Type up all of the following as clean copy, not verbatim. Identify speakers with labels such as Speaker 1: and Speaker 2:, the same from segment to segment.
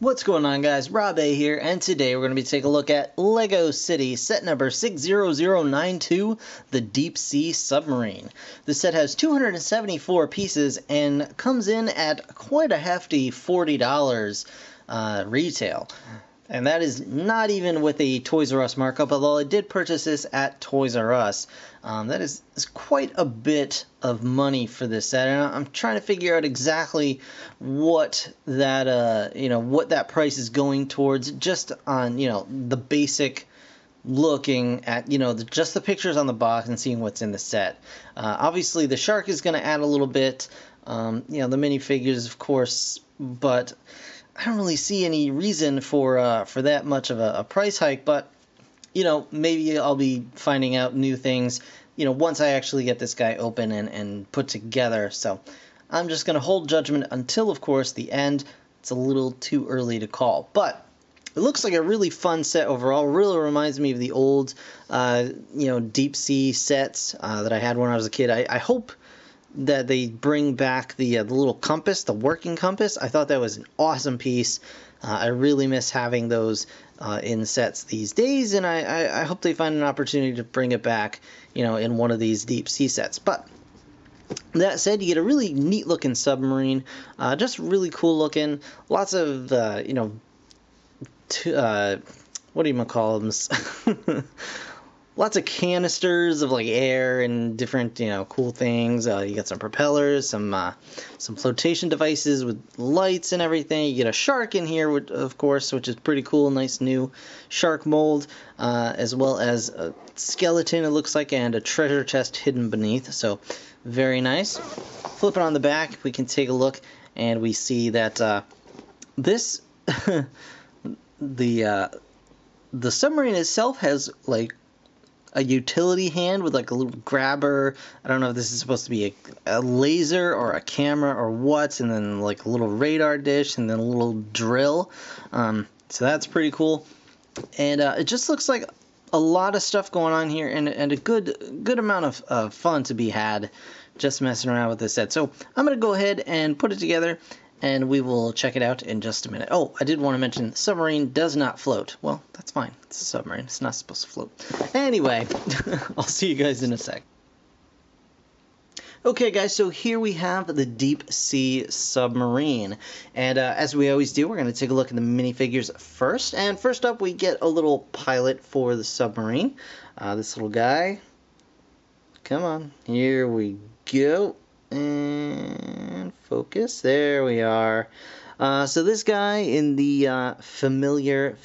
Speaker 1: What's going on, guys? Rob A here, and today we're going to be taking a look at LEGO City set number 60092, the Deep Sea Submarine. This set has 274 pieces and comes in at quite a hefty $40 retail. And that is not even with a Toys R Us markup, although I did purchase this at Toys R Us. That is quite a bit of money for this set, and I'm trying to figure out exactly what that what that price is going towards, just on the basic looking at just the pictures on the box and seeing what's in the set. Obviously, the shark is going to add a little bit. The minifigures, of course, but I don't really see any reason for that much of a price hike, but maybe I'll be finding out new things once I actually get this guy open and put together. So I'm just going to hold judgment until, of course, the end. It's a little too early to call, but it looks like a really fun set overall. Really reminds me of the old deep sea sets that I had when I was a kid. I hope that they bring back the little compass, the working compass. I thought that was an awesome piece. I really miss having those in sets these days, and I hope they find an opportunity to bring it back, in one of these deep sea sets. But that said, you get a really neat looking submarine, just really cool looking. Lots of what do you call them? Lots of canisters of air and different cool things. You got some propellers, some flotation devices with lights and everything. You get a shark in here, of course, which is pretty cool. Nice new shark mold, as well as a skeleton, it looks like, and a treasure chest hidden beneath. So very nice. Flipping on the back, we can take a look, and we see that this the submarine itself has a utility hand with a little grabber. I don't know if this is supposed to be a laser or a camera or what, and then a little radar dish and then a little drill. So that's pretty cool. And it just looks like a lot of stuff going on here, and a good amount of fun to be had just messing around with this set. So I'm going to go ahead and put it together, and we will check it out in just a minute. Oh, I did want to mention, the submarine does not float. Well, that's fine. It's a submarine. It's not supposed to float. Anyway, I'll see you guys in a sec. Okay, guys, so here we have the Deep Sea Submarine. And as we always do, we're going to take a look at the minifigures first. And first up, we get a little pilot for the submarine. This little guy. Come on. Here we go. And focus. There we are. So this guy in the familiar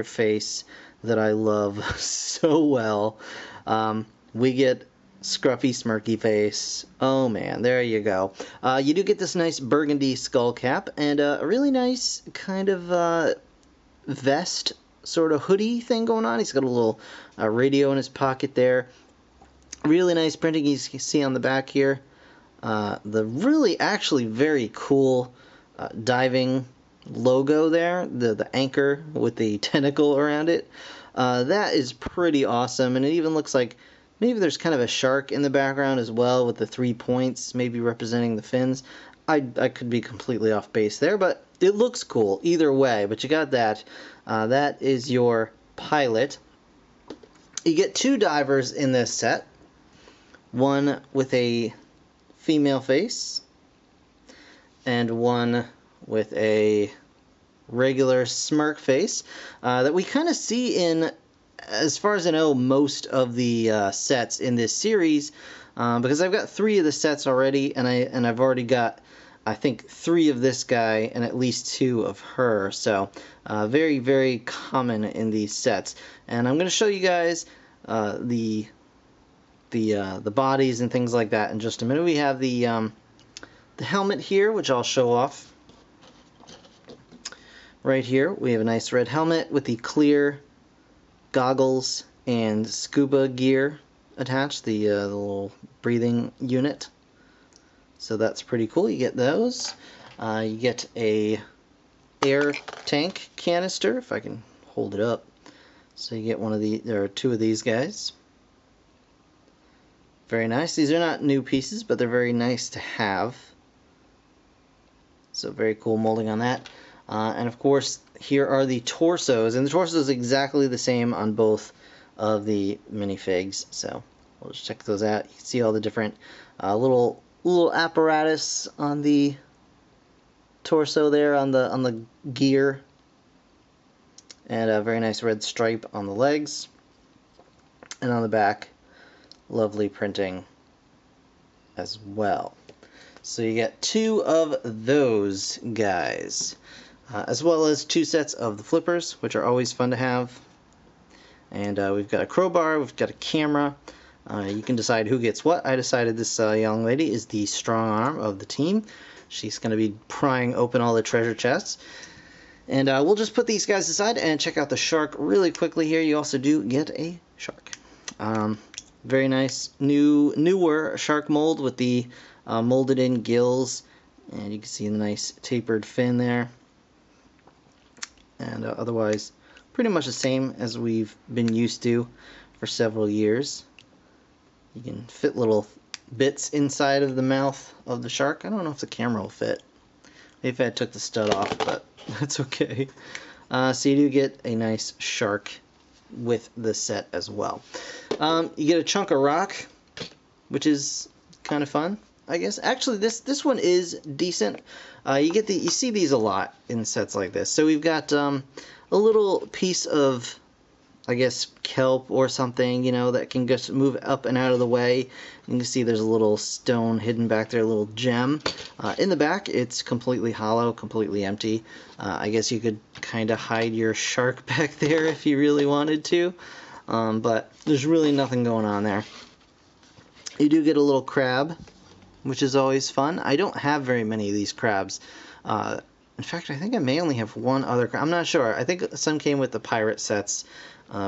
Speaker 1: face that I love so well. We get scruffy smirky face. Oh man, there you go. You do get this nice burgundy skull cap and a really nice kind of vest sort of hoodie thing going on. He's got a little radio in his pocket there. Really nice printing you can see on the back here. The really actually very cool diving logo there, the anchor with the tentacle around it. That is pretty awesome, and it even looks like maybe there's kind of a shark in the background as well with the 3 points maybe representing the fins. I could be completely off base there, but it looks cool either way. But you got that. That is your pilot. You get 2 divers in this set. One with a female face and one with a regular smirk face that we kind of see in, as far as I know, most of the sets in this series, because I've got 3 of the sets already, and I've already got, I think, 3 of this guy and at least 2 of her. So very, very common in these sets. And I'm going to show you guys the bodies and things like that in just a minute. We have the helmet here, which I'll show off right here. We have a nice red helmet with the clear goggles and scuba gear attached, the little breathing unit. So that's pretty cool. You get those. You get a air tank canister, if I can hold it up. So you get one of the, there are 2 of these guys. Very nice. These are not new pieces, but they're very nice to have. So very cool molding on that. And of course, here are the torsos, and the torso is exactly the same on both of the minifigs. So we'll just check those out. You can see all the different little apparatus on the torso there, on the gear, and a very nice red stripe on the legs, and on the back, lovely printing as well. So you get 2 of those guys, as well as 2 sets of the flippers, which are always fun to have. And we've got a crowbar, we've got a camera. You can decide who gets what. I decided this young lady is the strong arm of the team. She's going to be prying open all the treasure chests. And we'll just put these guys aside and check out the shark really quickly here. You also do get a shark. Very nice newer shark mold with the molded in gills, and you can see the nice tapered fin there, and otherwise pretty much the same as we've been used to for several years. You can fit little bits inside of the mouth of the shark. I don't know if the camera will fit. Maybe if I took the stud off, but that's okay. So you do get a nice shark with the set as well. You get a chunk of rock, which is kind of fun, I guess. Actually, this one is decent. You see these a lot in sets like this. So we've got a little piece of, I guess, kelp or something, you know, that can just move up and out of the way. You can see there's a little stone hidden back there, a little gem. In the back, it's completely hollow, completely empty. I guess you could kind of hide your shark back there if you really wanted to, but there's really nothing going on there. You do get a little crab, which is always fun. I don't have very many of these crabs. In fact, I think I may only have one other crab. I'm not sure. I think some came with the pirate sets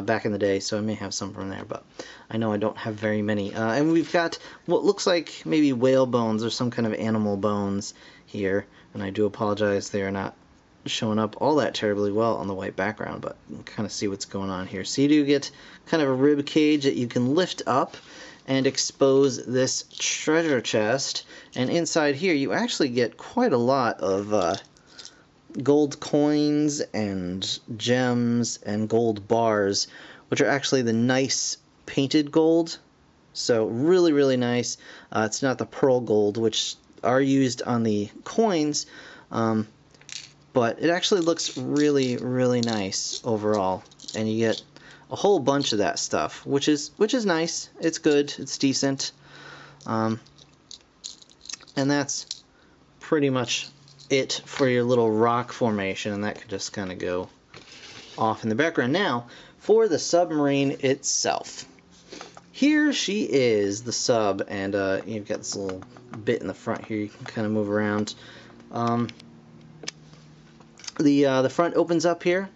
Speaker 1: back in the day, so I may have some from there, but I know I don't have very many. And we've got what looks like maybe whale bones or some kind of animal bones here, and I do apologize they are not showing up all that terribly well on the white background, but you can kind of see what's going on here. So you do get kind of a rib cage that you can lift up and expose this treasure chest, and inside here you actually get quite a lot of gold coins and gems and gold bars, which are actually the nice painted gold. So really, really nice. It's not the pearl gold, which are used on the coins, but it actually looks really, really nice overall. And you get a whole bunch of that stuff, which is nice. It's good. It's decent. And that's pretty much it for your little rock formation, and that could just kind of go off in the background. Now, for the submarine itself. Here she is, the sub, and you've got this little bit in the front here you can kind of move around. The front opens up here.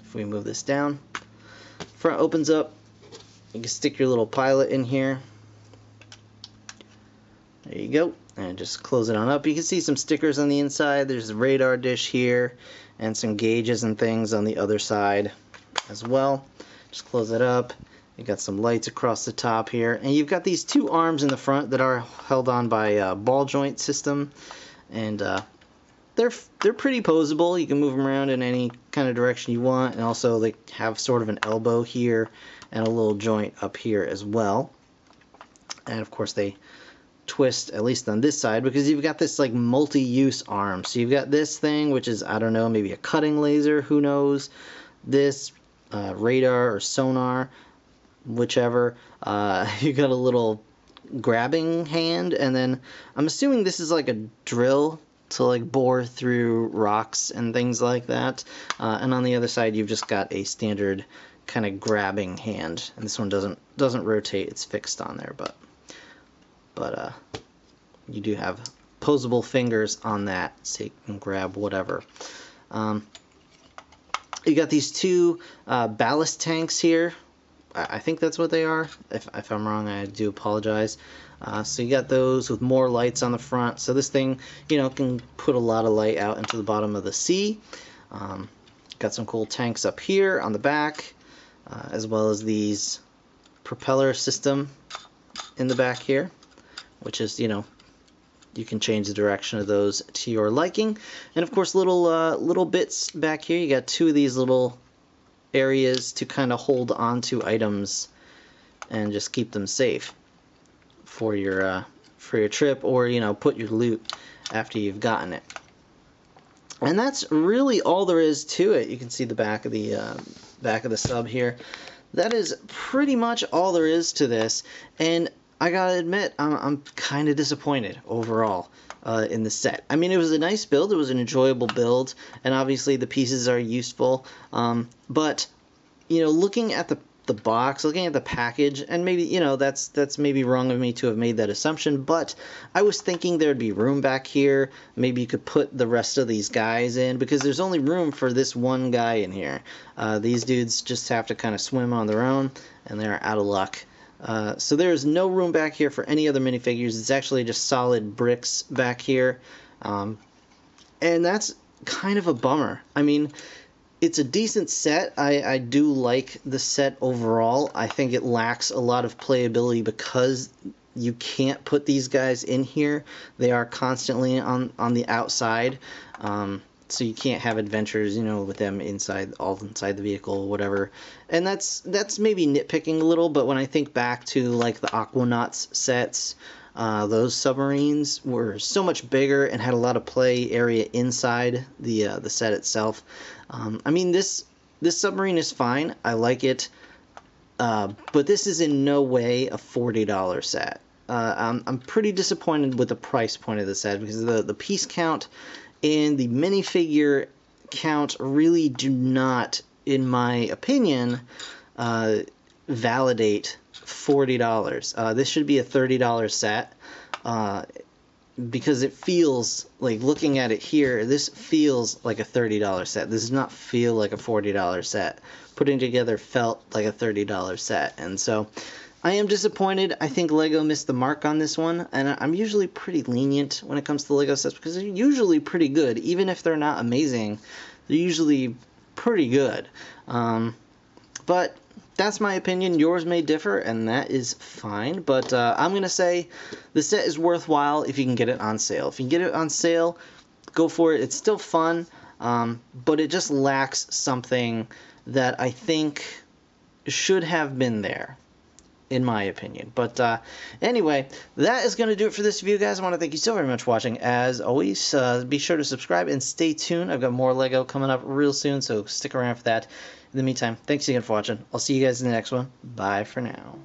Speaker 1: If we move this down, front opens up. You can stick your little pilot in here. There you go. And just close it on up. You can see some stickers on the inside. There's a radar dish here and some gauges and things on the other side as well. Just close it up. You've got some lights across the top here. And you've got these 2 arms in the front that are held on by a ball joint system. And they're pretty posable. You can move them around in any kind of direction you want. And also they have sort of an elbow here and a little joint up here as well. And of course they twist, at least on this side, because you've got this like multi-use arm. So you've got this thing, which is, I don't know, maybe a cutting laser, who knows, this radar or sonar, whichever. You got a little grabbing hand, and then I'm assuming this is like a drill to like bore through rocks and things like that. And on the other side you've just got a standard kind of grabbing hand, and this one doesn't rotate, it's fixed on there, but you do have posable fingers on that, so you can grab whatever. You got these 2 ballast tanks here. I think that's what they are. If I'm wrong, I do apologize. So you got those with more lights on the front. So this thing, you know, can put a lot of light out into the bottom of the sea. Got some cool tanks up here on the back, as well as these propeller system in the back here, which is, you know, you can change the direction of those to your liking. And of course, little bits back here. You got two of these little areas to kind of hold onto items and just keep them safe for your trip, or put your loot after you've gotten it. And that's really all there is to it. You can see the back of the sub here. That is pretty much all there is to this, and I gotta admit, I'm kind of disappointed overall in the set. I mean, it was a nice build, it was an enjoyable build, and obviously the pieces are useful, but, looking at the box, looking at the package, and maybe, that's maybe wrong of me to have made that assumption, but I was thinking there'd be room back here. Maybe you could put the rest of these guys in, because there's only room for this one guy in here. These dudes just have to kind of swim on their own, and they're out of luck. So there's no room back here for any other minifigures. It's actually just solid bricks back here, and that's kind of a bummer. I mean, it's a decent set. I do like the set overall. I think it lacks a lot of playability because you can't put these guys in here. They are constantly on the outside, so you can't have adventures, with them all inside the vehicle or whatever. And that's maybe nitpicking a little, but when I think back to like the Aquanauts sets, those submarines were so much bigger and had a lot of play area inside the set itself. I mean, this submarine is fine. I like it, but this is in no way a $40 set. I'm pretty disappointed with the price point of the set, because the piece count and the minifigure count really do not, in my opinion, validate $40. This should be a $30 set, because it feels like, looking at it here, this feels like a $30 set. This does not feel like a $40 set. Putting together felt like a $30 set, and so I am disappointed. I think LEGO missed the mark on this one, and I'm usually pretty lenient when it comes to LEGO sets, because they're usually pretty good. Even if they're not amazing, they're usually pretty good. But that's my opinion. Yours may differ, and that is fine. But I'm going to say the set is worthwhile if you can get it on sale. If you can get it on sale, go for it. It's still fun, but it just lacks something that I think should have been there, in my opinion. But anyway, that is going to do it for this review, guys. I want to thank you so very much for watching. As always, be sure to subscribe and stay tuned. I've got more LEGO coming up real soon, so stick around for that. In the meantime, thanks again for watching. I'll see you guys in the next one. Bye for now.